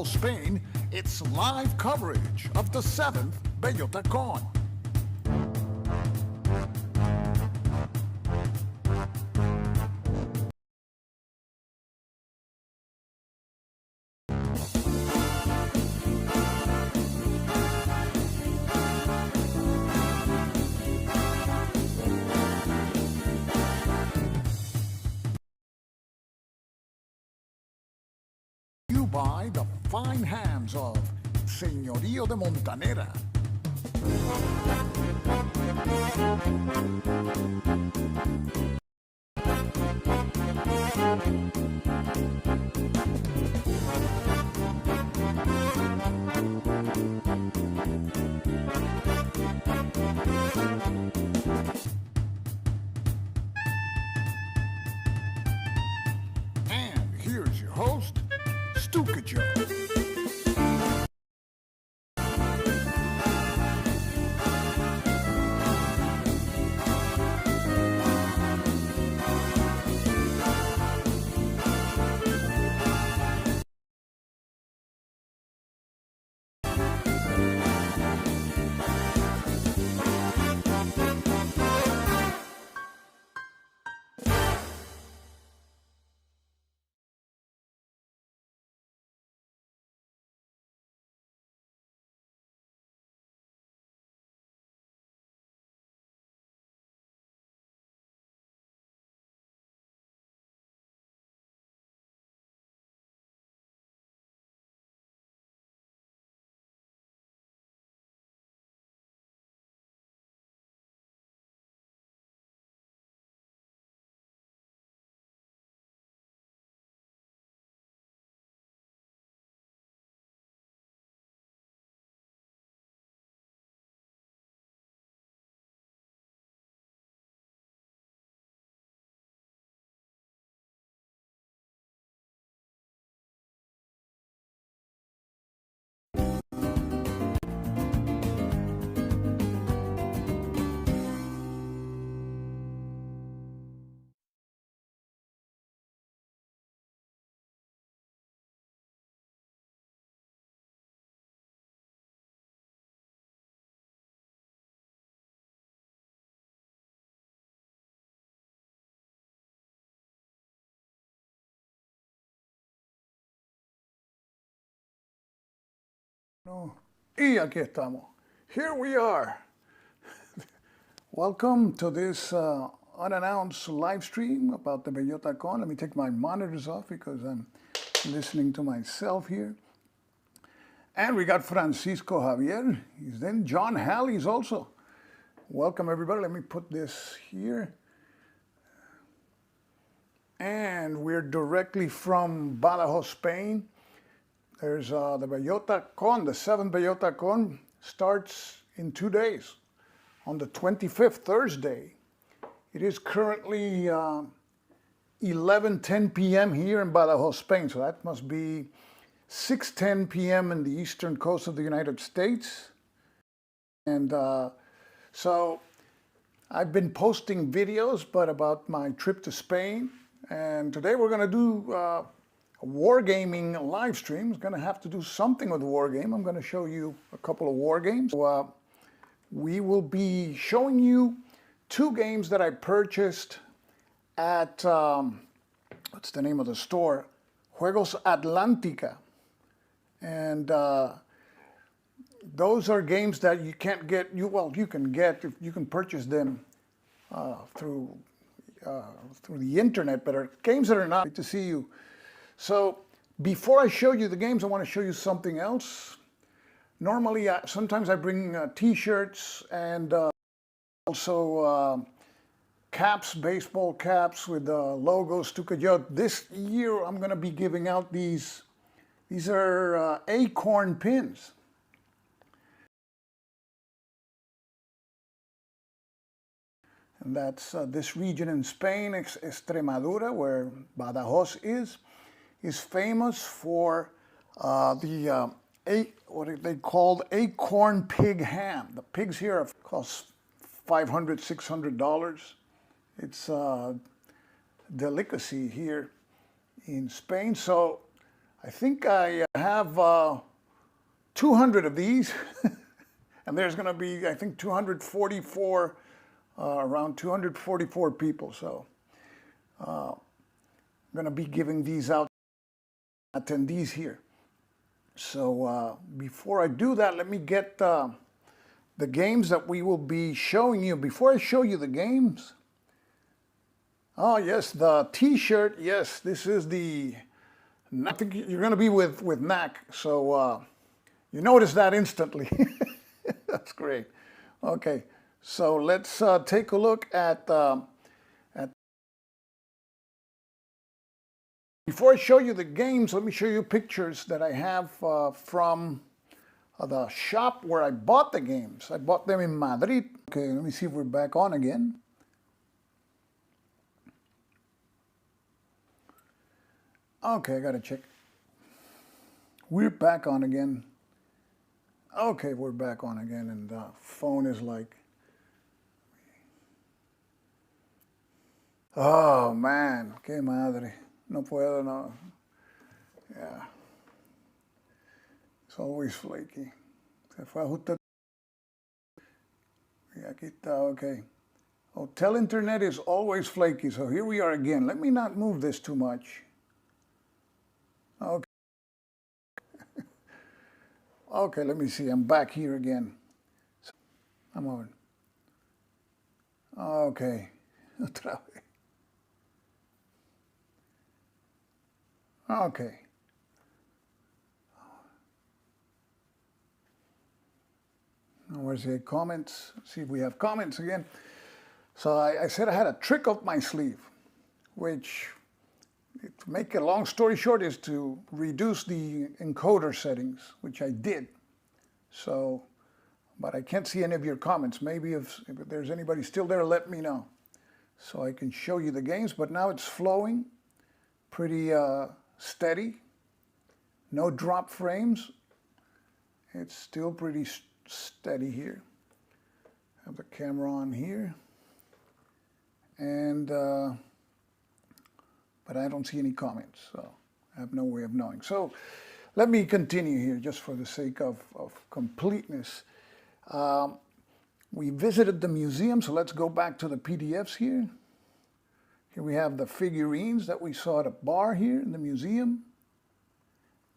Badajoz, Spain, it's live coverage of the 7th Bellotacón. You by the fine hands of Señorío de Montanera. And here's your host, Stuka Joe. No. Y aquí estamos. Here we are. Welcome to this unannounced live stream about the Bellotacón. Let me take my monitors off because I'm listening to myself here. And we got Francisco Javier. He's then John Halley's also. Welcome everybody. Let me put this here. And we're directly from Badajoz, Spain. There's the Bellotacón, the 7th Bellotacón starts in 2 days, on the 25th, Thursday. It is currently 11:10 p.m. here in Badajoz, Spain, so that must be 6:10 p.m. in the eastern coast of the United States. And so I've been posting videos, but about my trip to Spain. And today we're going to do wargaming live stream. Is going to have to do something with wargame. I'm going to show you a couple of war games. We will be showing you 2 games that I purchased at, what's the name of the store? Juegos Atlantica. And those are games that you can't get, you can purchase them through the internet, but are games that are not. Great to see you. So before I show you the games, I want to show you something else. Normally, sometimes I bring t-shirts and also caps, baseball caps with logos, Stuka. This year, I'm going to be giving out these. These are acorn pins. And that's this region in Spain, Extremadura, where Badajoz is famous for what they called acorn pig ham. The pigs here cost $500, $600. It's a delicacy here in Spain. So I think I have 200 of these, and there's going to be, I think, 244, around 244 people. So I'm going to be giving these out to attendees here. So before I do that, let me get the games that we will be showing you. Before I show you the games, oh yes, the T-shirt. Yes, this is the. I think you're going to be with Mac, so you notice that instantly. That's great. Okay, so let's take a look at. Before I show you the games, let me show you pictures that I have from the shop where I bought the games. I bought them in Madrid. Okay, let me see if we're back on again. Okay, I gotta check. We're back on again. Okay, we're back on again, and the phone is like, oh man, qué madre. No puedo, no. Yeah. It's always flaky. Se fue a ajustar. Y aquí está, okay. Hotel internet is always flaky, so here we are again. Let me not move this too much. Okay. Okay, let me see. I'm back here again. I'm on. Okay. Otra vez. Okay. Now, where's the comments? Let's see if we have comments again. So I said I had a trick up my sleeve, which, to make a long story short, is to reduce the encoder settings, which I did. So, but I can't see any of your comments. Maybe if there's anybody still there, let me know, so I can show you the games. But now it's flowing pretty steady. No drop frames. It's still pretty steady here. Have the camera on here. And, but I don't see any comments, so I have no way of knowing. So let me continue here just for the sake of completeness. We visited the museum, so let's go back to the PDFs here. Here we have the figurines that we saw at a bar here in the museum.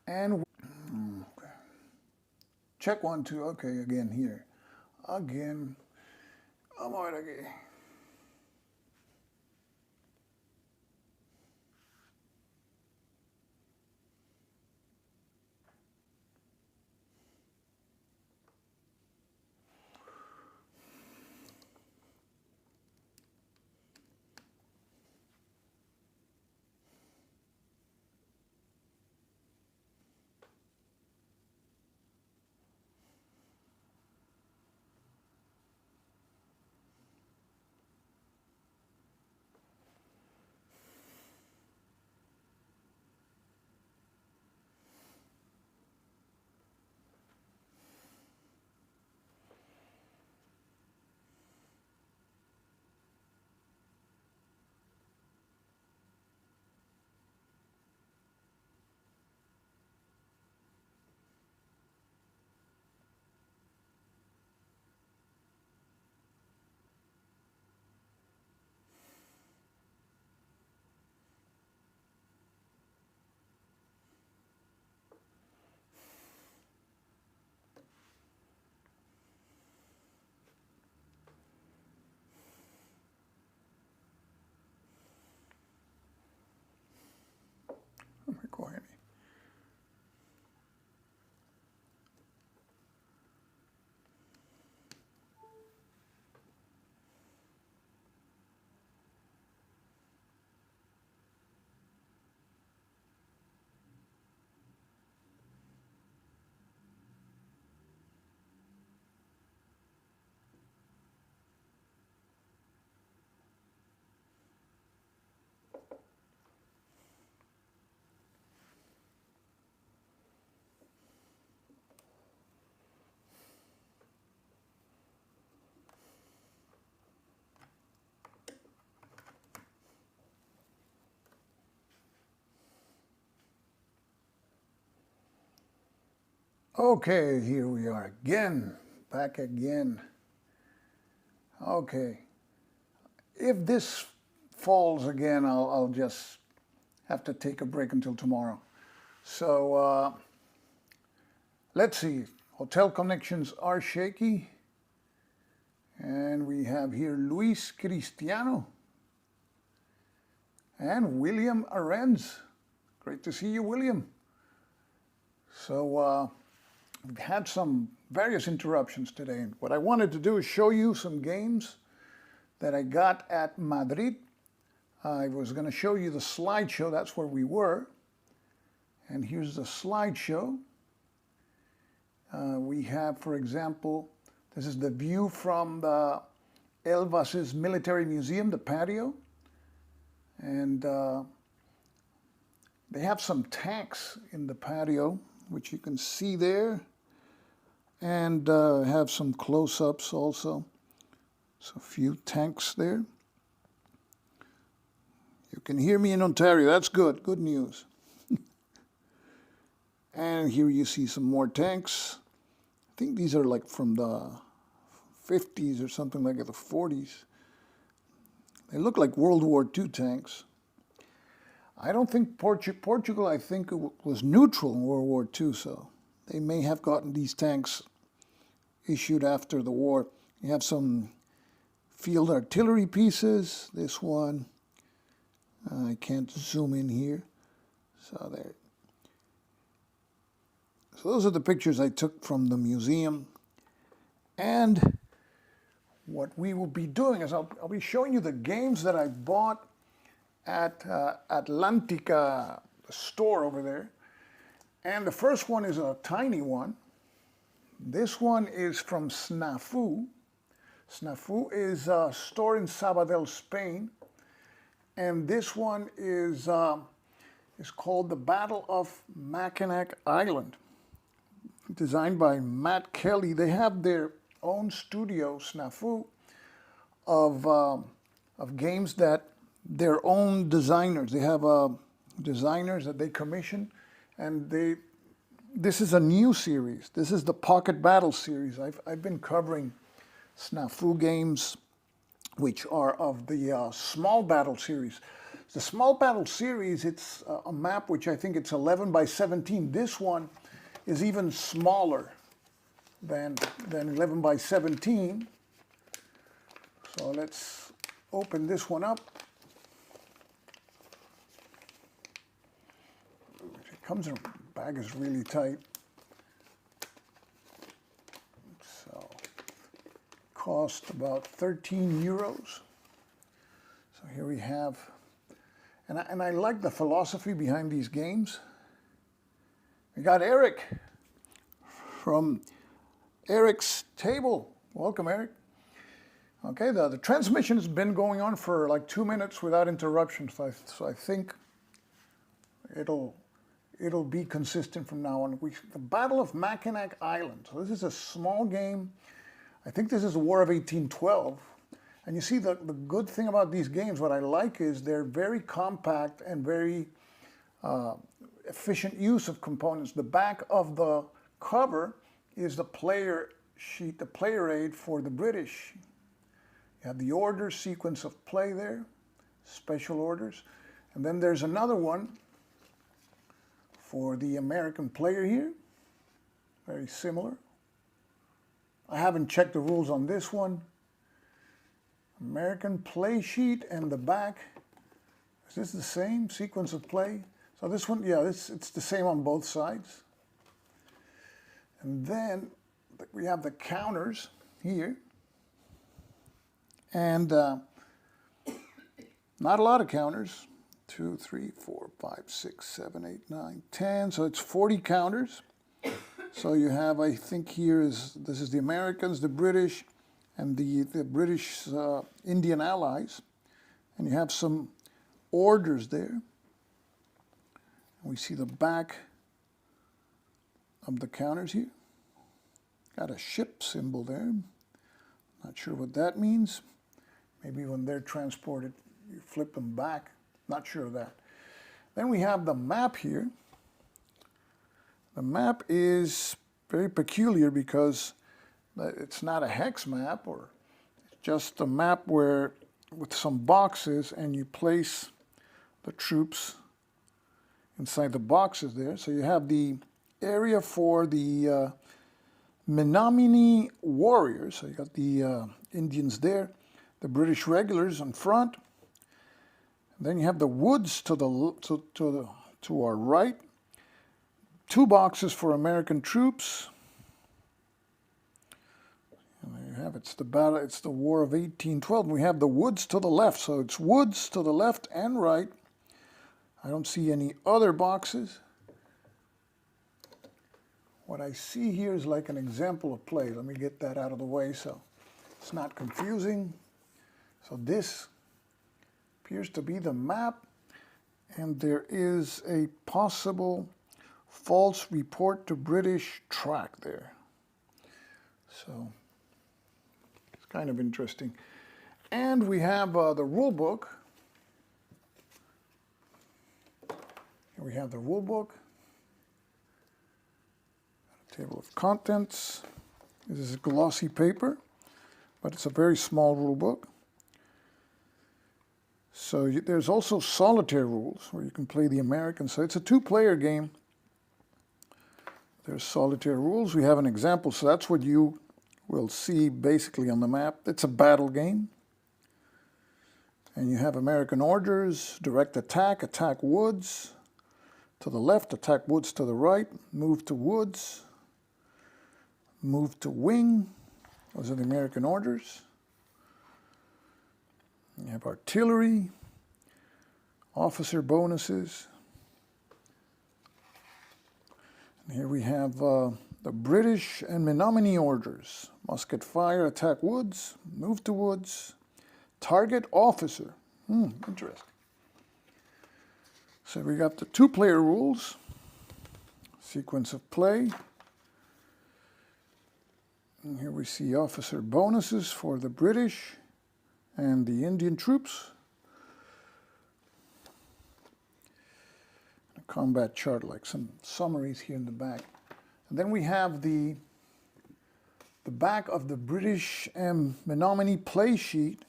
And okay. Check 1, 2, okay, again here. Again. Vamos a ver aquí. Go ahead. Okay, here we are again, back again. Okay, if this falls again, I'll just have to take a break until tomorrow. So let's see, hotel connections are shaky. And we have here Luis Cristiano and William Arends. Great to see you, William. So we've had some various interruptions today. And what I wanted to do is show you some games that I got at Madrid. I was going to show you the slideshow. That's where we were. And here's the slideshow. We have, for example, this is the view from the Elvas's Military Museum, the patio. And they have some tanks in the patio, which you can see there. And have some close-ups also. So a few tanks there. You can hear me in Ontario. That's good. Good news. And here you see some more tanks. I think these are like from the 50s or something like the 40s. They look like World War II tanks. I don't think Portugal, I think, was neutral in World War II, so they may have gotten these tanks issued after the war. You have some field artillery pieces. This one, I can't zoom in here. So there. So those are the pictures I took from the museum. And what we will be doing is I'll be showing you the games that I bought at Atlantica, the store over there. And the first one is a tiny one. This one is from Snafu. Snafu is a store in Sabadell, Spain. And this one is called The Battle of Mackinac Island, designed by Matt Kelly. They have their own studio, Snafu, of games that their own designers. They have designers that they commission, and this is a new series. This is the Pocket Battle series. I've been covering Snafu games, which are of the Small Battle series. The Small Battle series, it's a map which I think it's 11 by 17. This one is even smaller than 11 by 17. So let's open this one up. It comes in a bag is really tight. So cost about 13 euros. So here we have, and I like the philosophy behind these games. We got Eric from Eric's Table. Welcome, Eric. Okay, the transmission has been going on for like 2 minutes without interruption, so I think it'll be consistent from now on. The Battle of Mackinac Island. So this is a small game. I think this is the War of 1812. And you see the good thing about these games, what I like is they're very compact and very efficient use of components. The back of the cover is the player sheet, the player aid for the British. You have the order sequence of play there, special orders. And then there's another one for the American player here, very similar. I haven't checked the rules on this one. American play sheet and the back. Is this the same sequence of play? So this one, yeah, it's the same on both sides. And then we have the counters here. And not a lot of counters. 2, 3, 4, 5, 6, 7, 8, 9, 10. So it's 40 counters. So you have, I think this is the Americans, the British, and the British Indian allies. And you have some orders there. We see the back of the counters here. Got a ship symbol there. Not sure what that means. Maybe when they're transported, you flip them back. Not sure of that. Then we have the map here. The map is very peculiar because it's not a hex map, or it's just a map where with some boxes, and you place the troops inside the boxes there. So you have the area for the Menominee warriors. So you got the Indians there, the British regulars in front. And then you have the woods to our right. 2 boxes for American troops. And there you have it. It's the battle. It's the War of 1812. We have the woods to the left. So it's woods to the left and right. I don't see any other boxes. What I see here is like an example of play. Let me get that out of the way so it's not confusing. So this appears to be the map, and there is a possible false report to British track there. So it's kind of interesting. And we have the rule book. Here we have the rule book. Table of contents. This is glossy paper, but it's a very small rule book. So there's also solitaire rules where you can play the American. So it's a 2-player game. There's solitaire rules. We have an example. So that's what you will see basically on the map. It's a battle game. And you have American orders, direct attack, attack woods to the left, attack woods to the right, move to woods, move to wing. Those are the American orders. You have artillery, officer bonuses. And here we have the British and Menominee orders. Musket fire, attack woods, move to woods, target officer. Interesting. So we got the 2-player rules, sequence of play. And here we see officer bonuses for the British and the Indian troops. A combat chart, like some summaries here in the back. And then we have the back of the British and Menominee play sheet.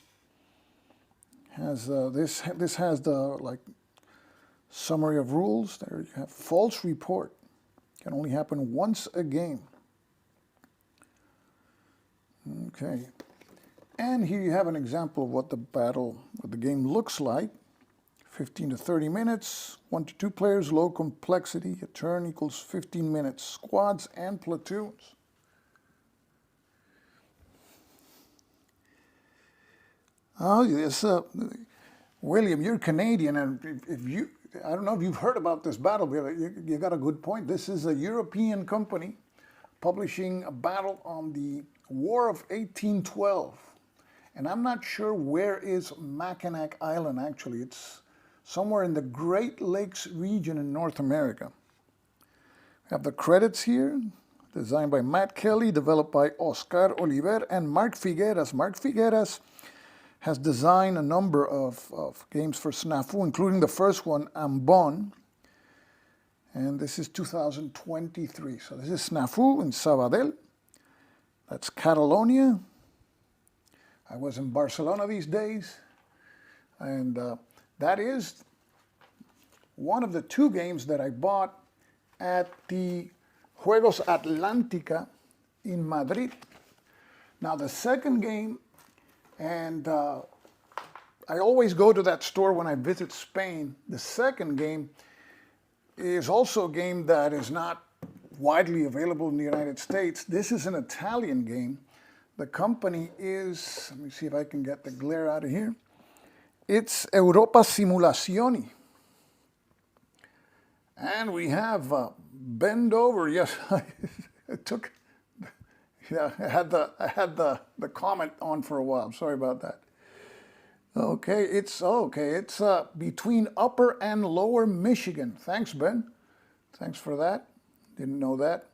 Has this has the like summary of rules. There you have false report. Can only happen once a game. Okay, and here you have an example of what the game looks like. 15 to 30 minutes, 1 to 2 players, low complexity. A turn equals 15 minutes. Squads and platoons. Oh, yes, William, you're Canadian, and I don't know if you've heard about this battle, but you got a good point. This is a European company publishing a battle on the War of 1812. And I'm not sure where is Mackinac Island, actually. It's somewhere in the Great Lakes region in North America. We have the credits here. Designed by Matt Kelly, developed by Oscar Oliver and Mark Figueras. Mark Figueras has designed a number of games for SNAFU, including the first one, Ambon. And this is 2023. So this is SNAFU in Sabadell. That's Catalonia. I was in Barcelona these days. And that is one of the 2 games that I bought at the Juegos Atlántica in Madrid. Now the second game, and I always go to that store when I visit Spain. The second game is also a game that is not widely available in the United States. This is an Italian game. The company is, let me see if I can get the glare out of here. It's Europa Simulazioni. And we have Bend Over. Yes, it took. Yeah, I had the comment on for a while. I'm sorry about that. Okay, it's between Upper and Lower Michigan. Thanks, Ben. Thanks for that. Didn't know that.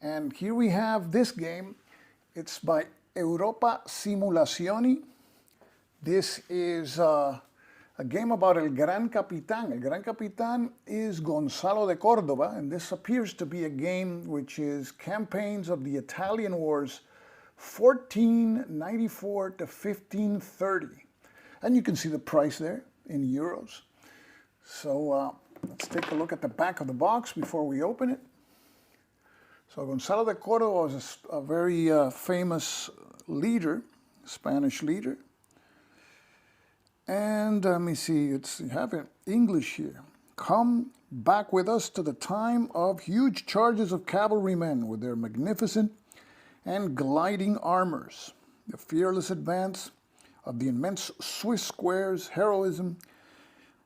And here we have this game. It's by Europa Simulazioni. This is a game about El Gran Capitan. El Gran Capitan is Gonzalo de Córdoba, and this appears to be a game which is campaigns of the Italian Wars 1494 to 1530. And you can see the price there in euros. So let's take a look at the back of the box before we open it. So Gonzalo de Córdoba was a very famous leader, Spanish leader. And let me see, you have it English here. Come back with us to the time of huge charges of cavalrymen with their magnificent and gliding armors, the fearless advance of the immense Swiss squares, heroism,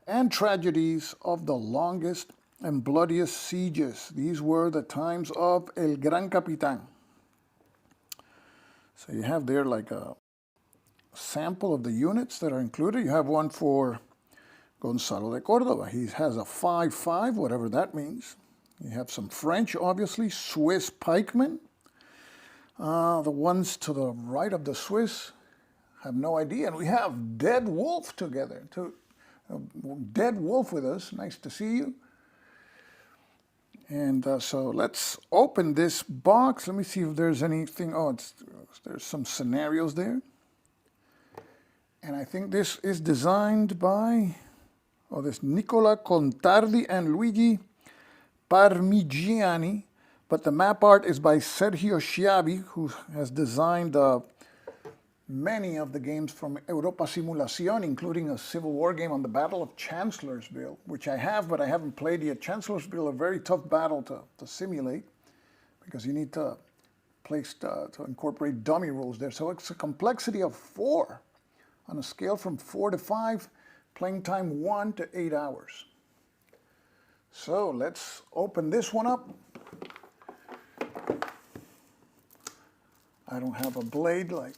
and tragedies of the longest and bloodiest sieges. These were the times of El Gran Capitan. So you have there like a sample of the units that are included. You have one for Gonzalo de Córdoba. He has a 5.5, whatever that means. You have some French, obviously, Swiss pikemen. The ones to the right of the Swiss have no idea. And we have Dead Wolf together. Dead Wolf with us. Nice to see you. And so let's open this box. Let me see if there's anything. Oh, there's some scenarios there. And I think this is designed by, this Nicola Contardi and Luigi Parmigiani. But the map art is by Sergio Schiavi, who has designed many of the games from Europa Simulación, including a Civil War game on the Battle of Chancellorsville, which I have, but I haven't played yet. Chancellorsville, a very tough battle to simulate, because you need to incorporate dummy rules there. So it's a complexity of 4. On a scale from 4 to 5, playing time 1 to 8 hours. So let's open this one up. I don't have a blade like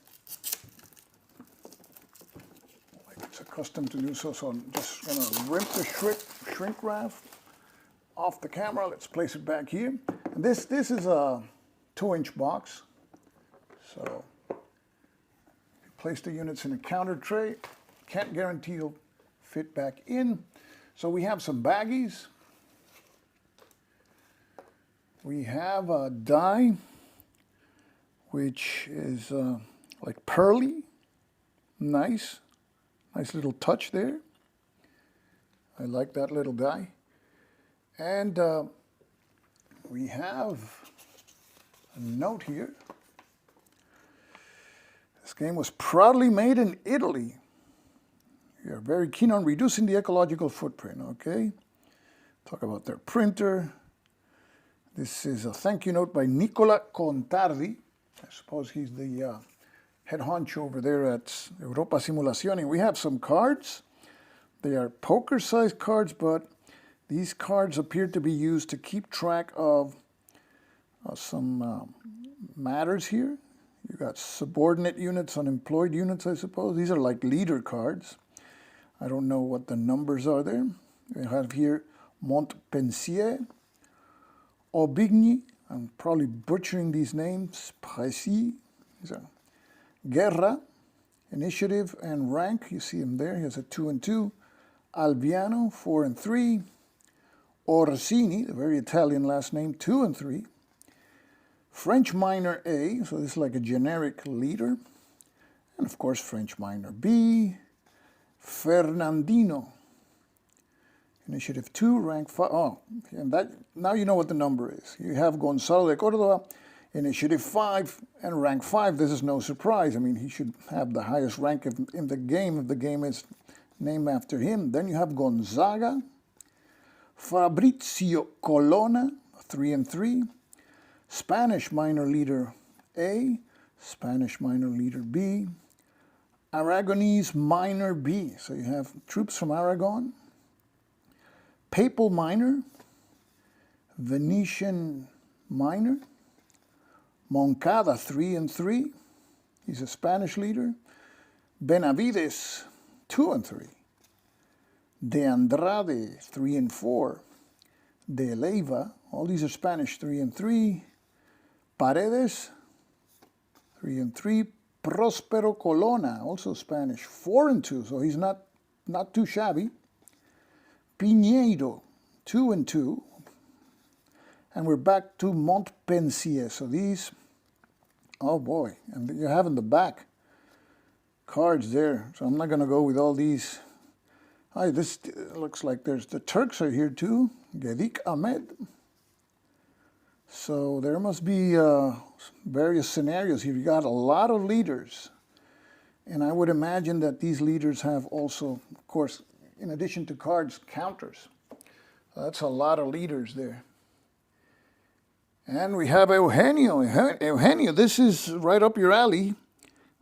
it's accustomed to do so, so I'm just going to rip the shrink wrap off the camera. Let's place it back here. And this is a 2-inch box. So place the units in a counter tray. Can't guarantee you'll fit back in. So we have some baggies. We have a die, which is like pearly. Nice little touch there. I like that little die. And we have a note here. This game was proudly made in Italy. We are very keen on reducing the ecological footprint, okay? Talk about their printer. This is a thank you note by Nicola Contardi. I suppose he's the head honcho over there at Europa Simulación. And we have some cards. They are poker-sized cards, but these cards appear to be used to keep track of some matters here. You got subordinate units, unemployed units, I suppose. These are like leader cards. I don't know what the numbers are there. We have here Montpensier, Aubigny. I'm probably butchering these names. Précis. These are Guerra, Initiative, and Rank. You see him there. He has a 2 and 2. Alviano, 4 and 3. Orsini, a very Italian last name, 2 and 3. French minor A, so this is like a generic leader. And of course, French minor B. Fernandino, Initiative 2, rank 5. Oh, and that, now you know what the number is. You have Gonzalo de Córdoba, Initiative 5, and rank 5. This is no surprise. I mean, he should have the highest rank in the game if the game is named after him. Then you have Gonzaga, Fabrizio Colonna, 3 and 3. Spanish minor leader A, Spanish minor leader B, Aragonese minor B. So you have troops from Aragon. Papal minor, Venetian minor, Moncada 3 and 3. He's a Spanish leader. Benavides 2 and 3. De Andrade 3 and 4. De Leiva, all these are Spanish, 3 and 3. Paredes 3 and 3. Prospero Colonna, also Spanish, 4 and 2. So he's not not too shabby. Piñeiro, 2 and 2. And we're back to Montpensier. So these, oh boy, and you have in the back cards there. So I'm not going to go with all these. This looks like there's the Turks are here too. Gedik Ahmed. So there must be various scenarios here. You got a lot of leaders. And I would imagine that these leaders have also, of course, in addition to cards, counters. That's a lot of leaders there. And we have Eugenio. Eugenio, this is right up your alley.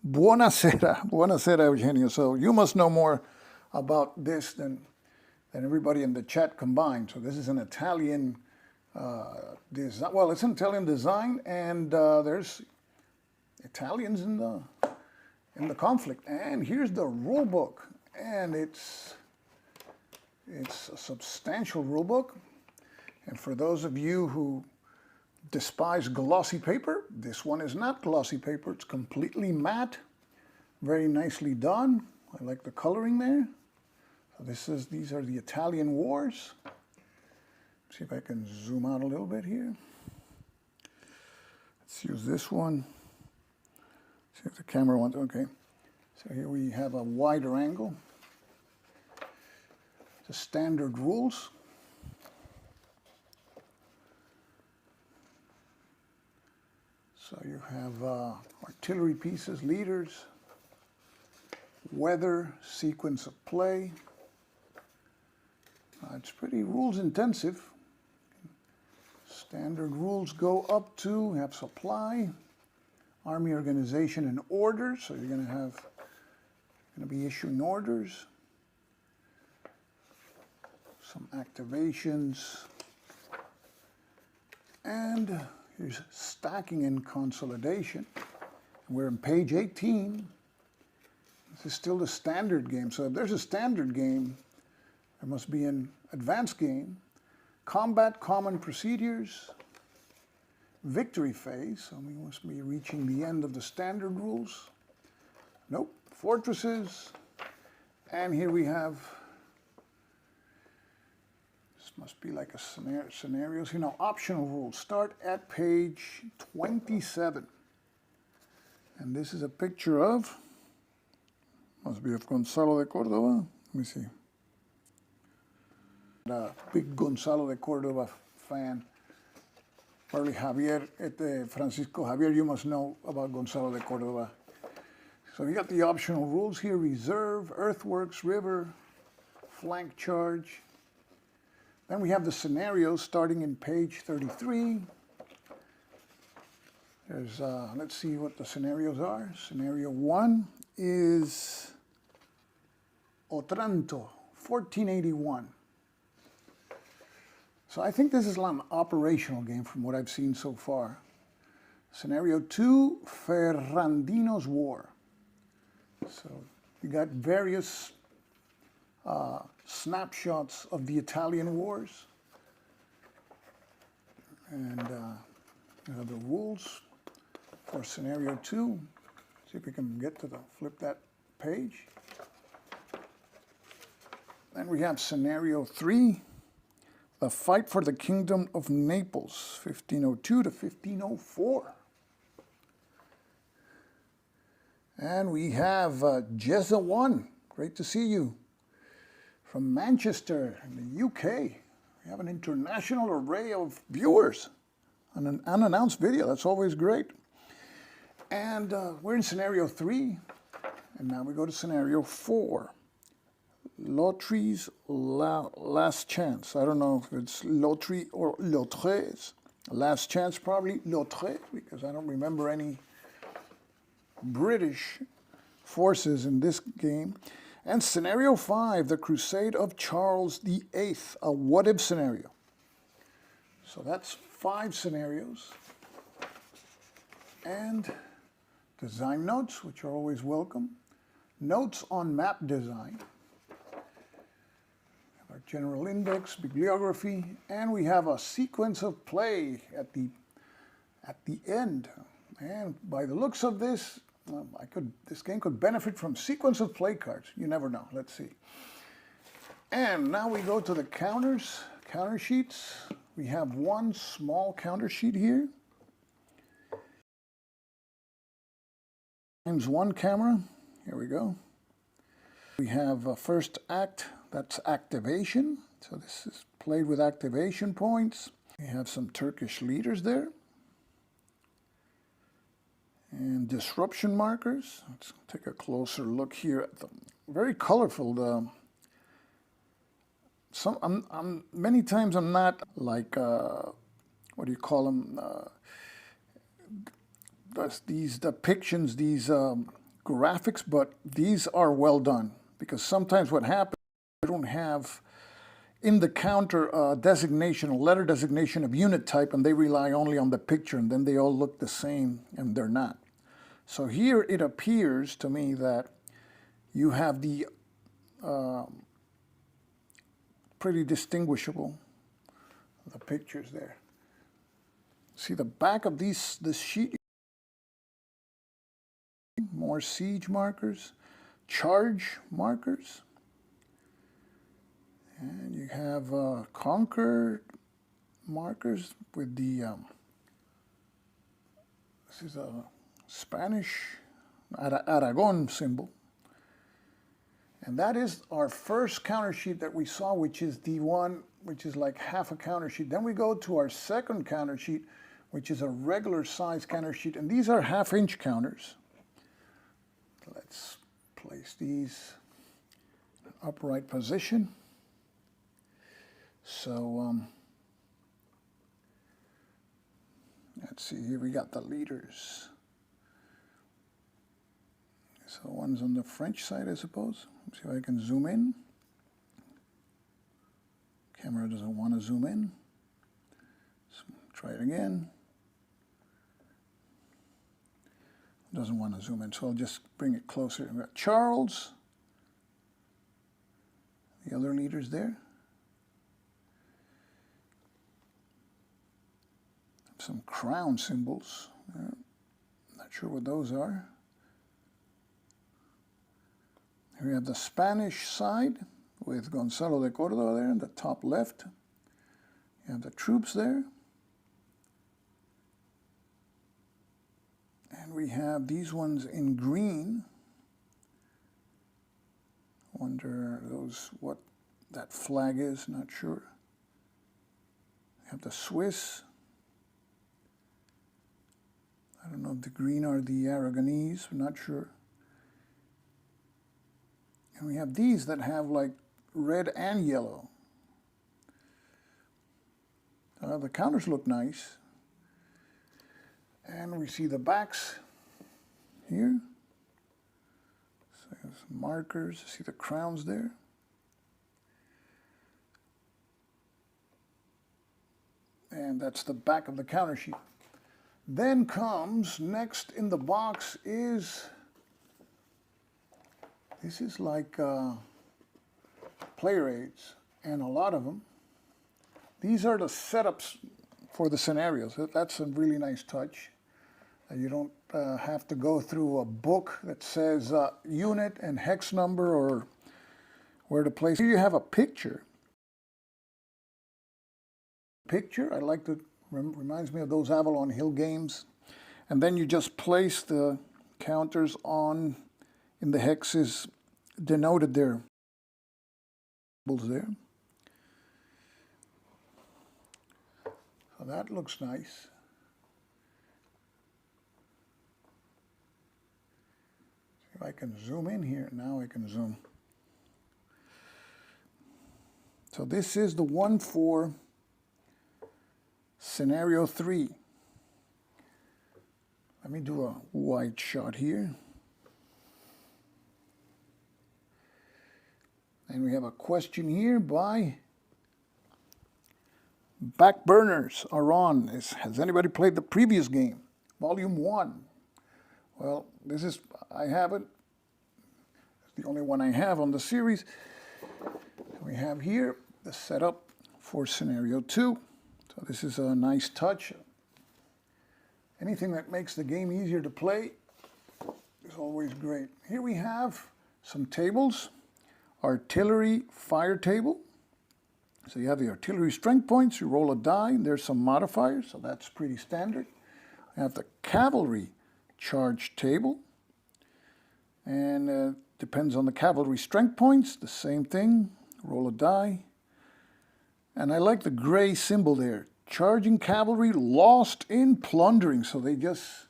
Buonasera. Buonasera, Eugenio. So you must know more about this than everybody in the chat combined. So this is an Italian design. Well, it's an Italian design, and there's Italians in the conflict. And here's the rule book. And it's a substantial rule book. And for those of you who despise glossy paper, this one is not glossy paper. It's completely matte, very nicely done. I like the coloring there. So these are the Italian wars. See if I can zoom out a little bit here. Let's use this one. See if the camera wants, okay. So here we have a wider angle. The standard rules. So you have artillery pieces, leaders, weather, sequence of play. It's pretty rules intensive. Standard rules go up to, we have supply, army organization and orders. So you're going to be issuing orders. Some activations. And here's stacking and consolidation. We're on page 18. This is still the standard game. So if there's a standard game, there must be an advanced game. Combat common procedures. Victory phase. So we must be reaching the end of the standard rules. Nope. Fortresses. And here we have, this must be like a scenarios. You know, optional rules. Start at page 27. And this is a picture of, must be of Gonzalo de Córdoba. Let me see. A big Gonzalo de Córdoba fan. Probably Javier, Francisco Javier, you must know about Gonzalo de Córdoba. So you got the optional rules here: reserve, earthworks, river, flank charge. Then we have the scenarios starting in page 33. There's, let's see what the scenarios are. Scenario 1 is Otranto, 1481. So I think this is an operational game from what I've seen so far. Scenario 2, Ferrandino's War. So you got various snapshots of the Italian wars. And the rules for scenario 2. See if we can get to flip that page. Then we have scenario 3. The fight for the Kingdom of Naples, 1502 to 1504. And we have Jezza 1, great to see you, from Manchester in the UK. We have an international array of viewers on an unannounced video. That's always great. And we're in scenario 3, and now we go to scenario 4. Lottery's last chance. I don't know if it's Lottery or Lotres. Last chance, probably Lotres, because I don't remember any British forces in this game. And scenario 5, the Crusade of Charles VIII, a what-if scenario. So that's 5 scenarios. And design notes, which are always welcome. Notes on map design. Our general index, bibliography, and we have a sequence of play at the end. And by the looks of this, this game could benefit from sequence of play cards. You never know. Let's see. And now we go to the counter sheets. We have one small counter sheet here. Times one camera. Here we go. We have a first act, that's activation. So this is played with activation points. We have some Turkish leaders there. And disruption markers. Let's take a closer look here at them. Very colorful. Many times I'm not like, what do you call them? These depictions, these graphics, but these are well done. Because sometimes what happens, I don't have in the counter designation, a letter designation of unit type, and they rely only on the picture, and then they all look the same, and they're not. So here it appears to me that you have the pretty distinguishable, the pictures there. See the back of this sheet, more siege markers, charge markers, and you have conquer markers with the, this is a Spanish Aragon symbol. And that is our first counter sheet that we saw, which is the one which is like half a counter sheet. Then we go to our second counter sheet, which is a regular size counter sheet. And these are 1/2 inch counters. Let's place these in an upright position. So let's see, here we got the leaders. So one's on the French side, I suppose. Let's see if I can zoom in. Camera doesn't want to zoom in. So try it again. Doesn't want to zoom in, so I'll just bring it closer. We've got Charles, the other leaders there. Some crown symbols. Not sure what those are. Here we have the Spanish side with Gonzalo de Córdoba there in the top left. You have the troops there. And we have these ones in green. Wonder what that flag is, not sure. We have the Swiss. I don't know if the green are the Aragonese, I'm not sure. And we have these that have like red and yellow. The counters look nice. And we see the backs here. So some markers, see the crowns there. And that's the back of the counter sheet. Then comes, next in the box is, this is like player aids, and a lot of them. These are the setups for the scenarios. That's a really nice touch. You don't have to go through a book that says unit and hex number or where to place. Here you have a picture. I like to, reminds me of those Avalon Hill games. And then you just place the counters on in the hexes denoted there. There. So that looks nice. See if I can zoom in here. Now I can zoom. So this is the one for scenario 3. Let me do a wide shot here. And we have a question here by Backburners are on. Has anybody played the previous game? Volume 1. Well, this is, I haven't. It's the only one I have on the series. We have here the setup for scenario 2. So this is a nice touch. Anything that makes the game easier to play is always great. Here we have some tables. artillery fire table. So you have the artillery strength points, you roll a die, and there's some modifiers, so that's pretty standard. You have the cavalry charge table, and depends on the cavalry strength points, the same thing, roll a die. And I like the gray symbol there, charging cavalry lost in plundering, so they just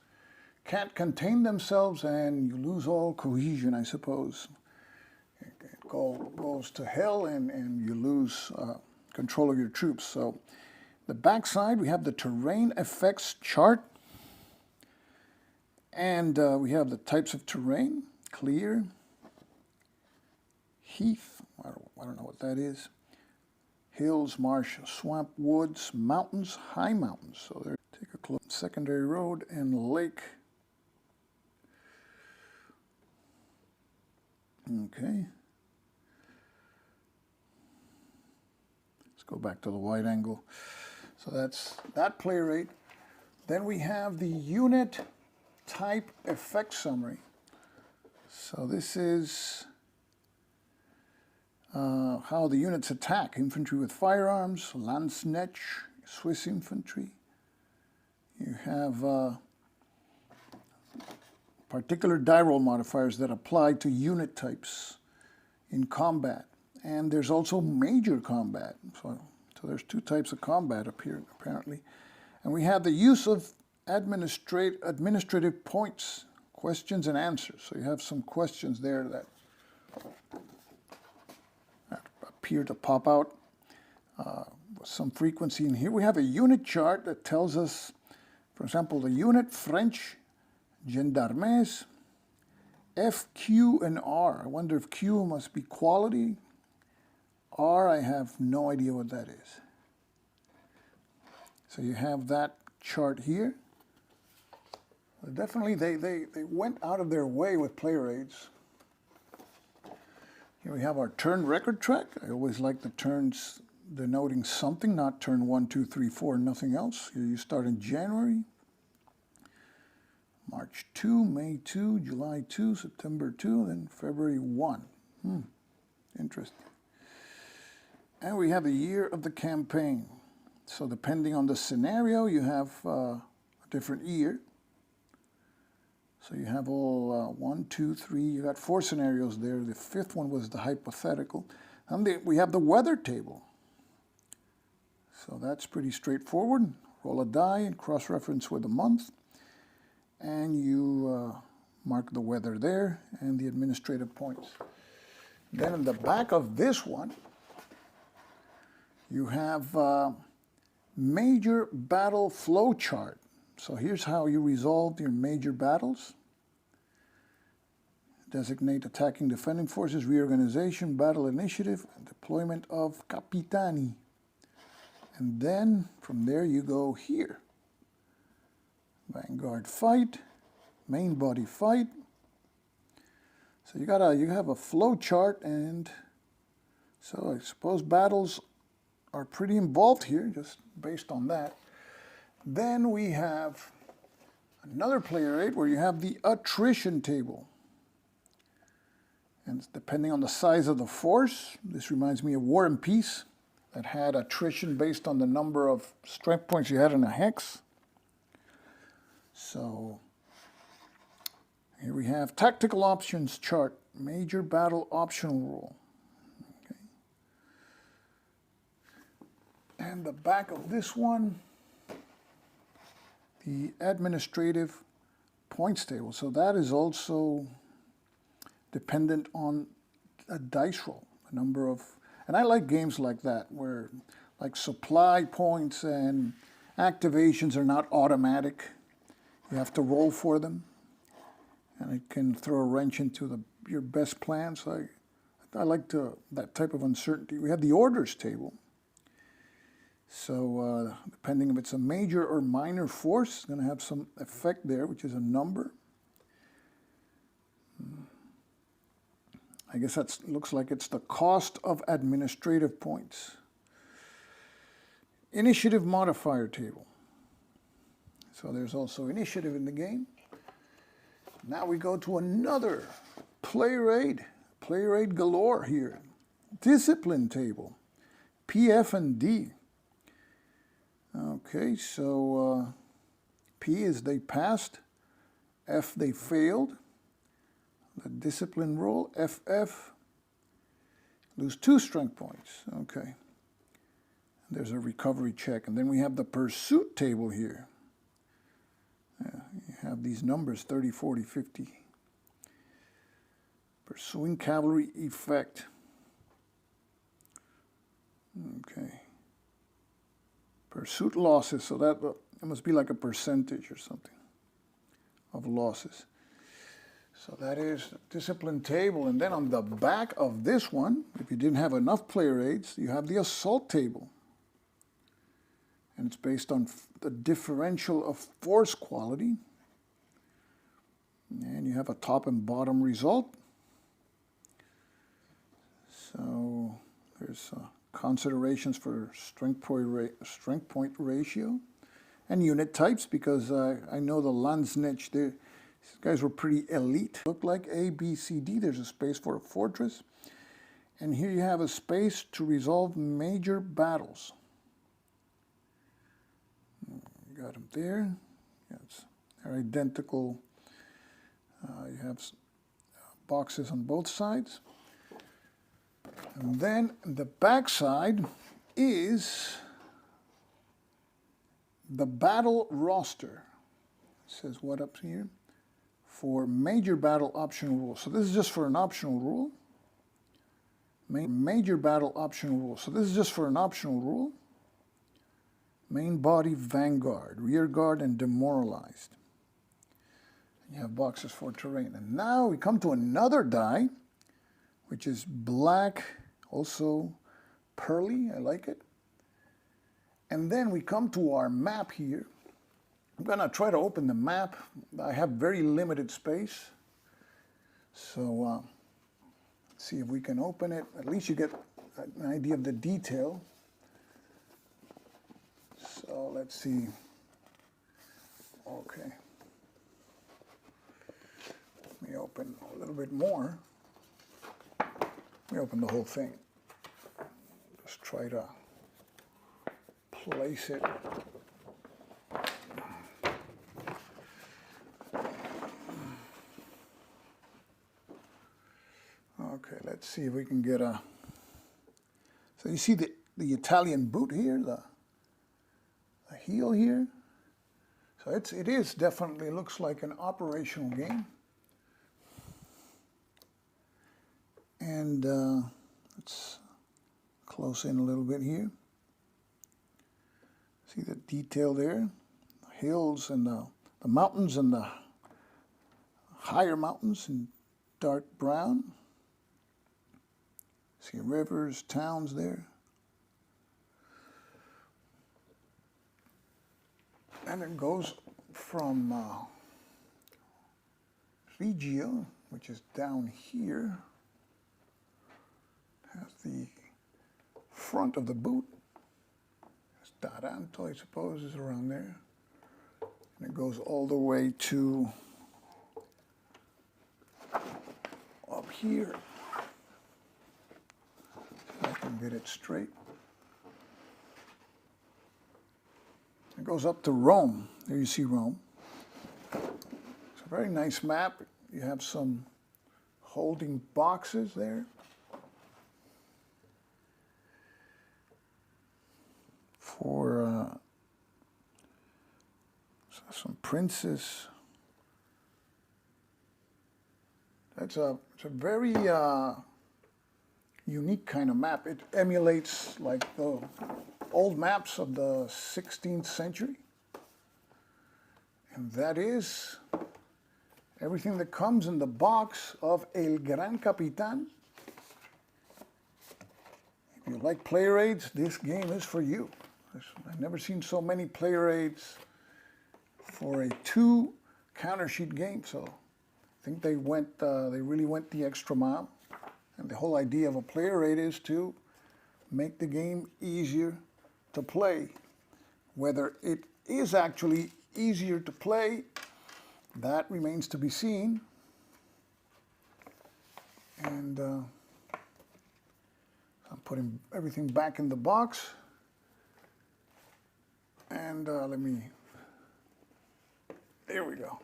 can't contain themselves and you lose all cohesion, I suppose. It goes to hell and you lose control of your troops. So the backside, we have the terrain effects chart. And we have the types of terrain: clear, heath, I don't know what that is, hills, marsh, swamp, woods, mountains, high mountains. So there, take a close, secondary road and lake. Okay. Let's go back to the wide angle. So that's that play rate. Then we have the unit type effect summary. So this is how the units attack: infantry with firearms, Landsknecht, Swiss infantry. You have particular die roll modifiers that apply to unit types in combat. And there's also major combat. So there's two types of combat up here, apparently. And we have the use of administrative points, questions and answers. So you have some questions there that appear to pop out with some frequency. In here we have a unit chart that tells us, for example, the unit French Gendarmes, F, Q, and R. I wonder if Q must be quality. R, I have no idea what that is. So you have that chart here. Definitely, they went out of their way with play rates. Here we have our turn record track. I always like the turns denoting something, not turn 1, 2, 3, 4, nothing else. Here you start in January, March 2, May 2, July 2, September 2, then February 1. Interesting. And we have the year of the campaign. So depending on the scenario, you have a different year. So you have all 1, 2, 3, you got 4 scenarios there. The fifth one was the hypothetical. And we have the weather table. So that's pretty straightforward. Roll a die and cross-reference with a month. And you mark the weather there and the administrative points. Then in the back of this one, you have major battle flow chart. So here's how you resolve your major battles. Designate attacking defending forces, reorganization, battle initiative, and deployment of Capitani. And then from there you go here. Vanguard fight, main body fight. So you have a flow chart, and so I suppose battles are pretty involved here, just based on that. Then we have another player rate where you have the attrition table. And depending on the size of the force, this reminds me of War and Peace, that had attrition based on the number of strength points you had in a hex. So here we have tactical options chart, major battle optional rule. Okay. And the back of this one, the administrative points table. So that is also dependent on a dice roll, a number of, and I like games like that where like supply points and activations are not automatic. You have to roll for them, and it can throw a wrench into your best plans. So I like that type of uncertainty. We have the orders table. So depending if it's a major or minor force, it's going to have some effect there, which is a number. I guess that looks like it's the cost of administrative points. Initiative modifier table. So there's also initiative in the game. Now we go to another play rate galore here. discipline table, P, F, and D. Okay, so P is they passed, F they failed. The discipline rule, FF, lose 2 strength points. Okay. There's a recovery check. And then we have the pursuit table here. Yeah, you have these numbers, 30, 40, 50. Pursuing cavalry effect. Okay. Pursuit losses, so that it must be like a percentage or something of losses. So that is the discipline table. And then on the back of this one, if you didn't have enough player aids, you have the assault table. And it's based on the differential of force quality. And you have a top and bottom result. So there's considerations for strength point ratio and unit types, because I know the Landsnitch, these guys were pretty elite. Look like A, B, C, D. There's a space for a fortress. And here you have a space to resolve major battles. You got them there. Yes, they're identical. You have boxes on both sides. And then the back side is the battle roster. It says what up here? For major battle optional rules. So this is just for an optional rule. Major battle optional rule. So this is just for an optional rule. Main body vanguard, rear guard, and demoralized. And you have boxes for terrain. And now we come to another die, which is black, also pearly. I like it. And then we come to our map here. I'm going to try to open the map. I have very limited space. So let's see if we can open it. At least you get an idea of the detail. So let's see. Okay. Let me open a little bit more. Let me open the whole thing. Just try to place it. Okay, let's see if we can get a... So you see the Italian boot here, the heel here. So it is definitely looks like an operational game. And let's close in a little bit here. See the detail there? The hills and the mountains and the higher mountains in dark brown. See rivers, towns there. And it goes from Reggio, which is down here, has the front of the boot. Taranto, I suppose, is around there. And it goes all the way to up here. So I can get it straight. It goes up to Rome. There you see Rome. It's a very nice map. You have some holding boxes there. For some princes. It's a very unique kind of map. It emulates like the old maps of the 16th century. And that is everything that comes in the box of El Gran Capitan. If you like player aids, this game is for you. I've never seen so many player aids for a 2 counter sheet game. So I think they really went the extra mile. And the whole idea of a player aid is to make the game easier to play. Whether it is actually easier to play, that remains to be seen. And I'm putting everything back in the box. And there we go.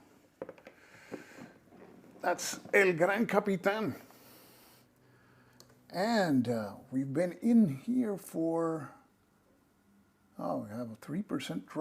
That's El Gran Capitan. And we've been in here for, we have a 3% drop.